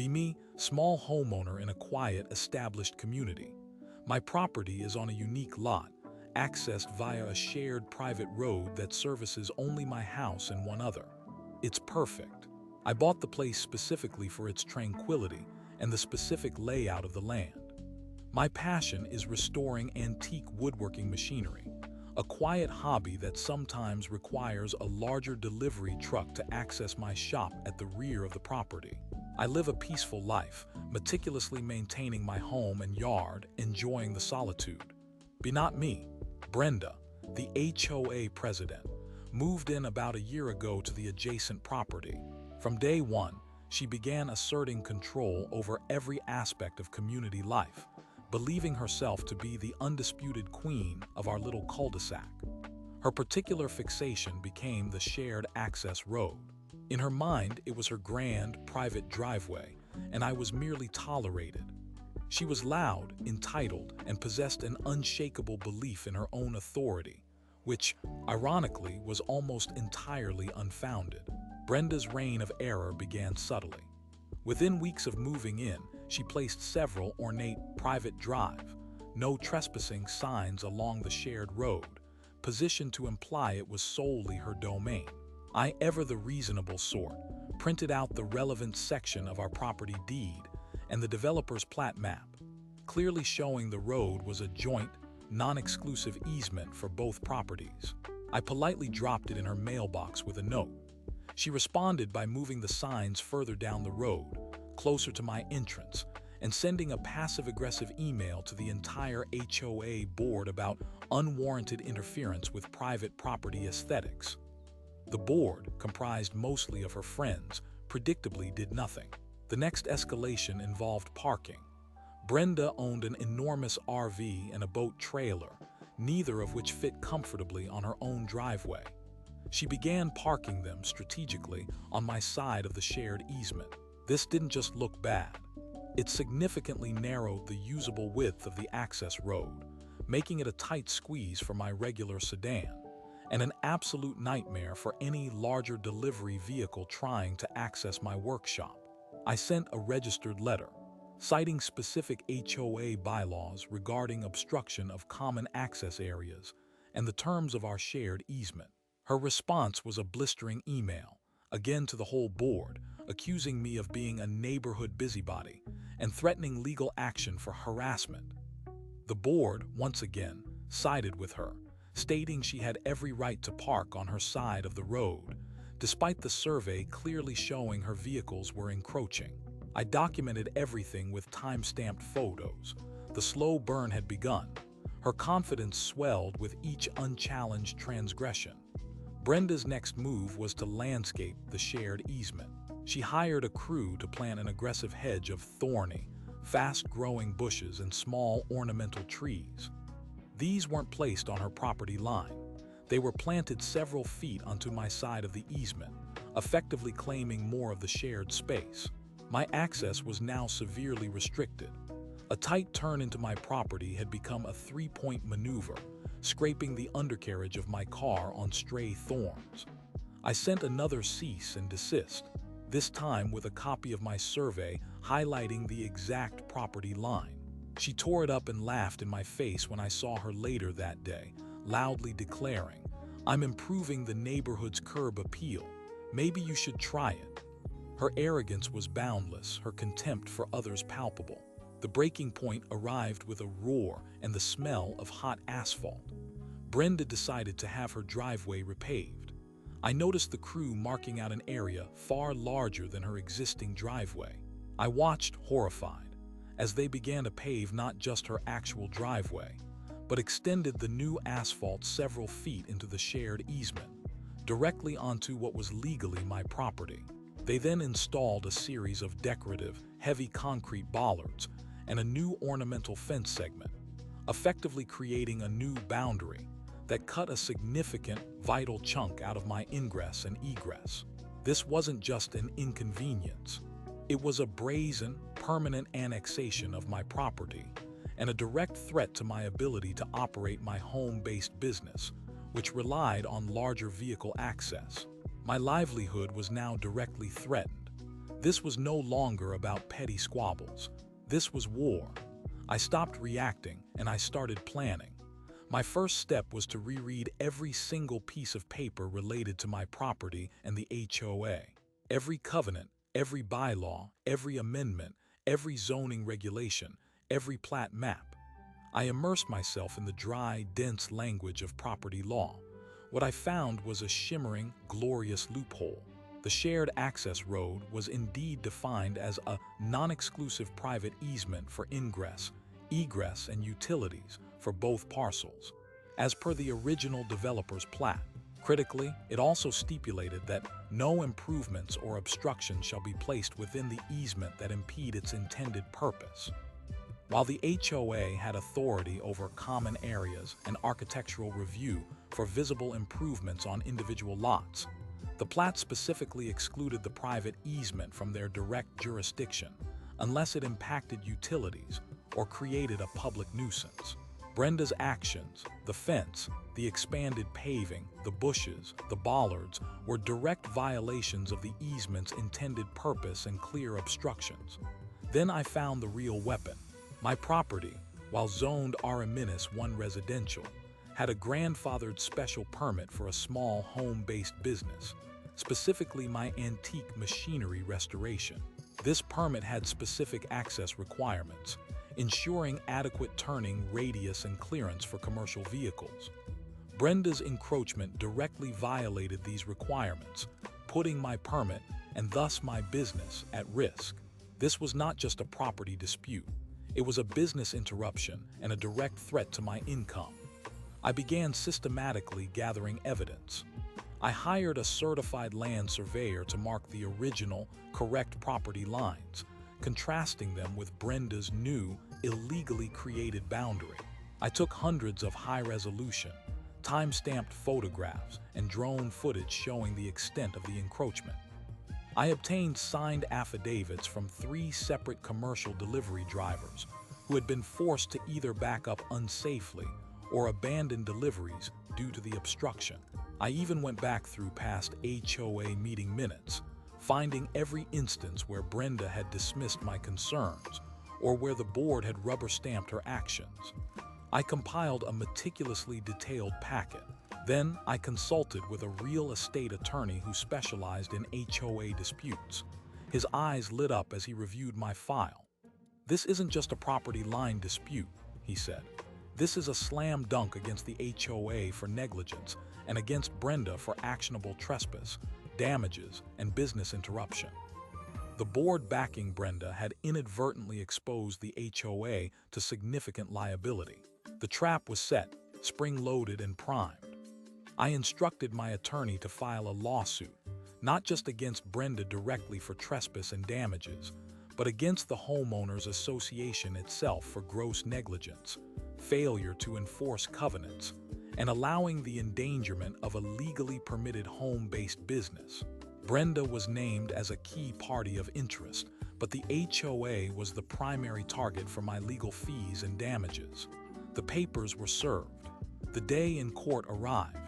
Be me, small homeowner in a quiet, established community. My property is on a unique lot, accessed via a shared private road that services only my house and one other. It's perfect. I bought the place specifically for its tranquility and the specific layout of the land. My passion is restoring antique woodworking machinery, a quiet hobby that sometimes requires a larger delivery truck to access my shop at the rear of the property. I live a peaceful life, meticulously maintaining my home and yard, enjoying the solitude. Be not me. Brenda, the HOA President, moved in about a year ago to the adjacent property. From day one, she began asserting control over every aspect of community life, believing herself to be the undisputed queen of our little cul-de-sac. Her particular fixation became the shared access road. In her mind, it was her grand, private driveway, and I was merely tolerated. She was loud, entitled, and possessed an unshakable belief in her own authority, which, ironically, was almost entirely unfounded. Brenda's reign of error began subtly. Within weeks of moving in, she placed several ornate private drive, no trespassing signs along the shared road, positioned to imply it was solely her domain. I, ever the reasonable sort, printed out the relevant section of our property deed and the developer's plat map, clearly showing the road was a joint, non-exclusive easement for both properties. I politely dropped it in her mailbox with a note. She responded by moving the signs further down the road, closer to my entrance, and sending a passive-aggressive email to the entire HOA board about unwarranted interference with private property aesthetics. The board, comprised mostly of her friends, predictably did nothing. The next escalation involved parking. Brenda owned an enormous RV and a boat trailer, neither of which fit comfortably on her own driveway. She began parking them strategically on my side of the shared easement. This didn't just look bad. It significantly narrowed the usable width of the access road, making it a tight squeeze for my regular sedan, and an absolute nightmare for any larger delivery vehicle trying to access my workshop. I sent a registered letter, citing specific HOA bylaws regarding obstruction of common access areas and the terms of our shared easement. Her response was a blistering email, again to the whole board, accusing me of being a neighborhood busybody and threatening legal action for harassment. The board, once again, sided with her, stating she had every right to park on her side of the road, despite the survey clearly showing her vehicles were encroaching. I documented everything with time-stamped photos. The slow burn had begun. Her confidence swelled with each unchallenged transgression. Brenda's next move was to landscape the shared easement. She hired a crew to plant an aggressive hedge of thorny, fast-growing bushes and small ornamental trees. These weren't placed on her property line. They were planted several feet onto my side of the easement, effectively claiming more of the shared space. My access was now severely restricted. A tight turn into my property had become a three-point maneuver, scraping the undercarriage of my car on stray thorns. I sent another cease and desist, this time with a copy of my survey highlighting the exact property line. She tore it up and laughed in my face when I saw her later that day, loudly declaring, "I'm improving the neighborhood's curb appeal. Maybe you should try it." Her arrogance was boundless, her contempt for others palpable. The breaking point arrived with a roar and the smell of hot asphalt. Brenda decided to have her driveway repaved. I noticed the crew marking out an area far larger than her existing driveway. I watched, horrified, as they began to pave not just her actual driveway, but extended the new asphalt several feet into the shared easement, directly onto what was legally my property. They then installed a series of decorative, heavy concrete bollards and a new ornamental fence segment, effectively creating a new boundary that cut a significant, vital chunk out of my ingress and egress. This wasn't just an inconvenience. It was a brazen, permanent annexation of my property and a direct threat to my ability to operate my home-based business, which relied on larger vehicle access. My livelihood was now directly threatened. This was no longer about petty squabbles. This was war. I stopped reacting and I started planning. My first step was to reread every single piece of paper related to my property and the HOA. Every covenant, every bylaw, every amendment, every zoning regulation, every plat map. I immersed myself in the dry, dense language of property law. What I found was a shimmering, glorious loophole. The shared access road was indeed defined as a non-exclusive private easement for ingress, egress, and utilities for both parcels, as per the original developer's plat. Critically, it also stipulated that no improvements or obstructions shall be placed within the easement that impede its intended purpose. While the HOA had authority over common areas and architectural review for visible improvements on individual lots, the plat specifically excluded the private easement from their direct jurisdiction unless it impacted utilities or created a public nuisance. Brenda's actions, the fence, the expanded paving, the bushes, the bollards, were direct violations of the easement's intended purpose and clear obstructions. Then I found the real weapon. My property, while zoned R-1 residential, had a grandfathered special permit for a small home-based business, specifically my antique machinery restoration. This permit had specific access requirements, ensuring adequate turning radius and clearance for commercial vehicles. Brenda's encroachment directly violated these requirements, putting my permit and thus my business at risk. This was not just a property dispute. It was a business interruption and a direct threat to my income. I began systematically gathering evidence. I hired a certified land surveyor to mark the original, correct property lines, contrasting them with Brenda's new, illegally created boundary. I took hundreds of high-resolution, time-stamped photographs and drone footage showing the extent of the encroachment. I obtained signed affidavits from 3 separate commercial delivery drivers who had been forced to either back up unsafely or abandon deliveries due to the obstruction. I even went back through past HOA meeting minutes, finding every instance where Brenda had dismissed my concerns or where the board had rubber-stamped her actions. I compiled a meticulously detailed packet. Then I consulted with a real estate attorney who specialized in HOA disputes. His eyes lit up as he reviewed my file. "This isn't just a property line dispute," he said. "This is a slam dunk against the HOA for negligence and against Brenda for actionable trespass, damages, and business interruption." The board backing Brenda had inadvertently exposed the HOA to significant liability. The trap was set, spring-loaded and primed. I instructed my attorney to file a lawsuit, not just against Brenda directly for trespass and damages, but against the homeowners association itself for gross negligence, failure to enforce covenants, and allowing the endangerment of a legally permitted home-based business. Brenda was named as a key party of interest, but the HOA was the primary target for my legal fees and damages. The papers were served. The day in court arrived.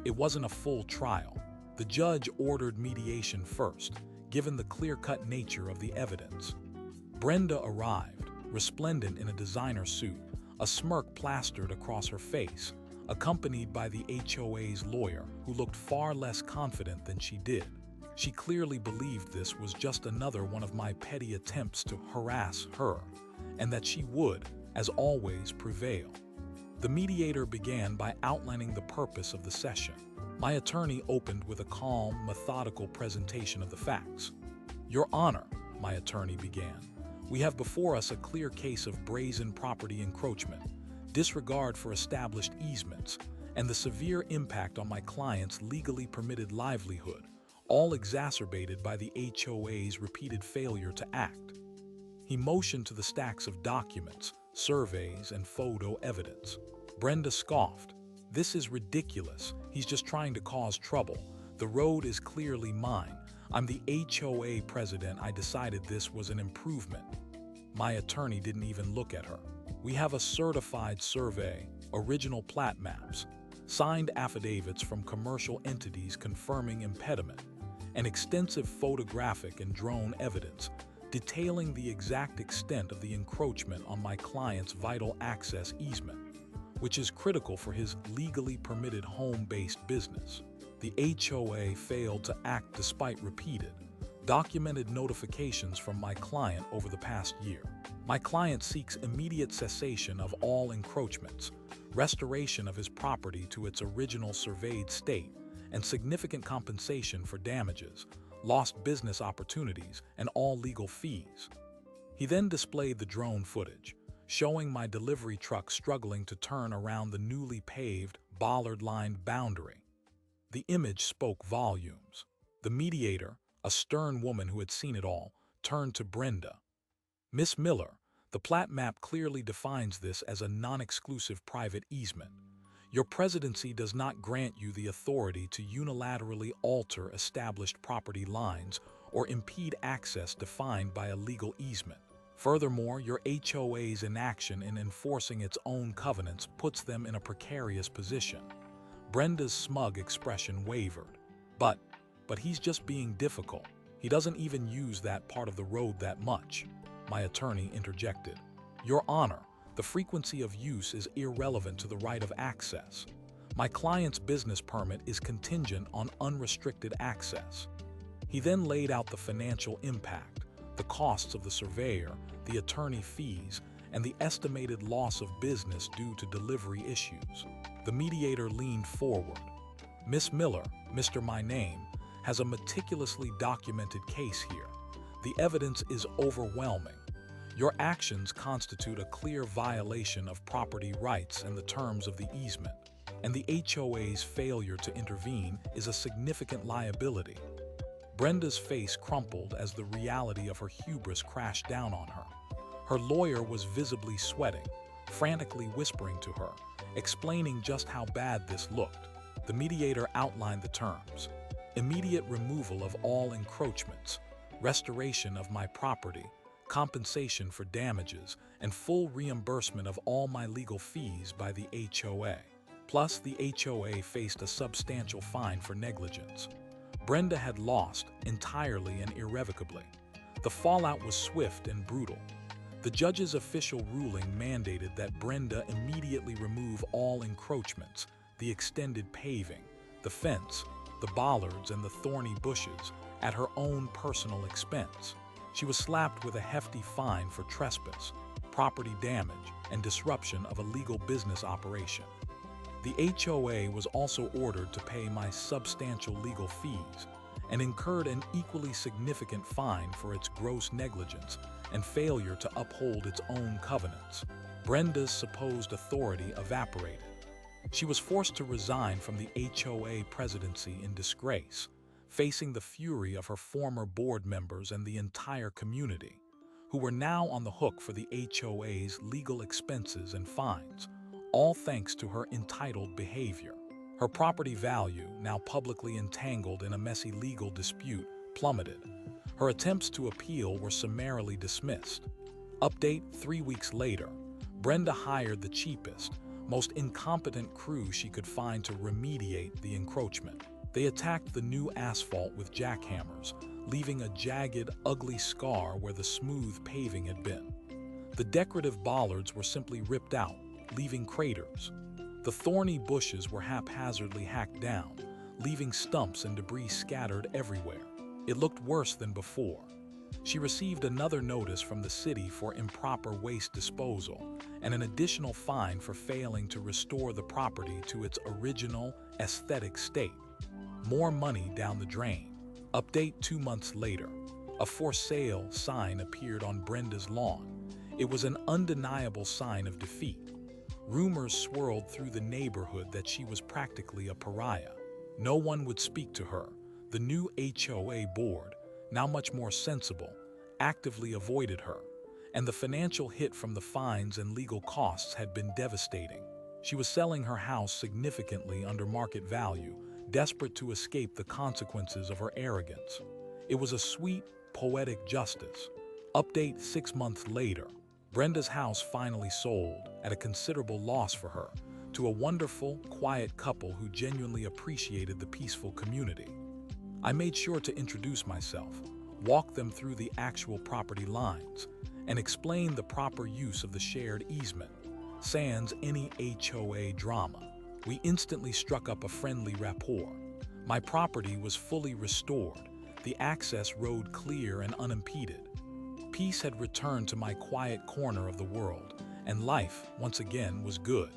It wasn't a full trial. The judge ordered mediation first, given the clear-cut nature of the evidence. Brenda arrived, resplendent in a designer suit, a smirk plastered across her face, accompanied by the HOA's lawyer, who looked far less confident than she did. She clearly believed this was just another one of my petty attempts to harass her, and that she would, as always, prevail. The mediator began by outlining the purpose of the session. My attorney opened with a calm, methodical presentation of the facts. "Your Honor," my attorney began, "we have before us a clear case of brazen property encroachment, disregard for established easements, and the severe impact on my client's legally permitted livelihood, all exacerbated by the HOA's repeated failure to act." He motioned to the stacks of documents, surveys, and photo evidence. Brenda scoffed. "This is ridiculous. He's just trying to cause trouble. The road is clearly mine. I'm the HOA president. I decided this was an improvement." My attorney didn't even look at her. "We have a certified survey, original plat maps, signed affidavits from commercial entities confirming impediment, and extensive photographic and drone evidence detailing the exact extent of the encroachment on my client's vital access easement, which is critical for his legally permitted home-based business. The HOA failed to act despite repeated, documented notifications from my client over the past year. My client seeks immediate cessation of all encroachments, restoration of his property to its original surveyed state, and significant compensation for damages, lost business opportunities, and all legal fees. He then displayed the drone footage, showing my delivery truck struggling to turn around the newly paved, bollard-lined boundary. The image spoke volumes. The mediator, a stern woman who had seen it all, turned to Brenda. "Miss Miller, the plat map clearly defines this as a non-exclusive private easement. Your presidency does not grant you the authority to unilaterally alter established property lines or impede access defined by a legal easement. Furthermore, your HOA's inaction in enforcing its own covenants puts them in a precarious position." Brenda's smug expression wavered. But he's just being difficult. He doesn't even use that part of the road that much," my attorney interjected. "Your Honor, the frequency of use is irrelevant to the right of access. My client's business permit is contingent on unrestricted access." He then laid out the financial impact, the costs of the surveyor, the attorney fees, and the estimated loss of business due to delivery issues. The mediator leaned forward. "Miss Miller, Mr. My Name, has a meticulously documented case here. The evidence is overwhelming. Your actions constitute a clear violation of property rights and the terms of the easement, and the HOA's failure to intervene is a significant liability." Brenda's face crumpled as the reality of her hubris crashed down on her. Her lawyer was visibly sweating, frantically whispering to her, explaining just how bad this looked. The mediator outlined the terms: immediate removal of all encroachments, restoration of my property, compensation for damages, and full reimbursement of all my legal fees by the HOA. Plus, the HOA faced a substantial fine for negligence. Brenda had lost entirely and irrevocably. The fallout was swift and brutal. The judge's official ruling mandated that Brenda immediately remove all encroachments, the extended paving, the fence, the bollards, and the thorny bushes, at her own personal expense. She was slapped with a hefty fine for trespass, property damage, and disruption of a legal business operation. The HOA was also ordered to pay my substantial legal fees and incurred an equally significant fine for its gross negligence and failure to uphold its own covenants. Brenda's supposed authority evaporated. She was forced to resign from the HOA presidency in disgrace, facing the fury of her former board members and the entire community, who were now on the hook for the HOA's legal expenses and fines, all thanks to her entitled behavior. Her property value, now publicly entangled in a messy legal dispute, plummeted. Her attempts to appeal were summarily dismissed. Update: 3 weeks later, Brenda hired the cheapest, most incompetent crew she could find to remediate the encroachment. They attacked the new asphalt with jackhammers, leaving a jagged, ugly scar where the smooth paving had been. The decorative bollards were simply ripped out, leaving craters. The thorny bushes were haphazardly hacked down, leaving stumps and debris scattered everywhere. It looked worse than before. She received another notice from the city for improper waste disposal and an additional fine for failing to restore the property to its original, aesthetic state. More money down the drain. Update: 2 months later, a "for sale" sign appeared on Brenda's lawn. It was an undeniable sign of defeat. Rumors swirled through the neighborhood that she was practically a pariah. No one would speak to her. The new HOA board, now much more sensible, actively avoided her, and the financial hit from the fines and legal costs had been devastating. She was selling her house significantly under market value, desperate to escape the consequences of her arrogance. It was a sweet, poetic justice. Update: 6 months later, Brenda's house finally sold, at a considerable loss for her, to a wonderful, quiet couple who genuinely appreciated the peaceful community. I made sure to introduce myself, walk them through the actual property lines, and explain the proper use of the shared easement, sans any HOA drama. We instantly struck up a friendly rapport. My property was fully restored, the access road clear and unimpeded. Peace had returned to my quiet corner of the world, and life, once again, was good.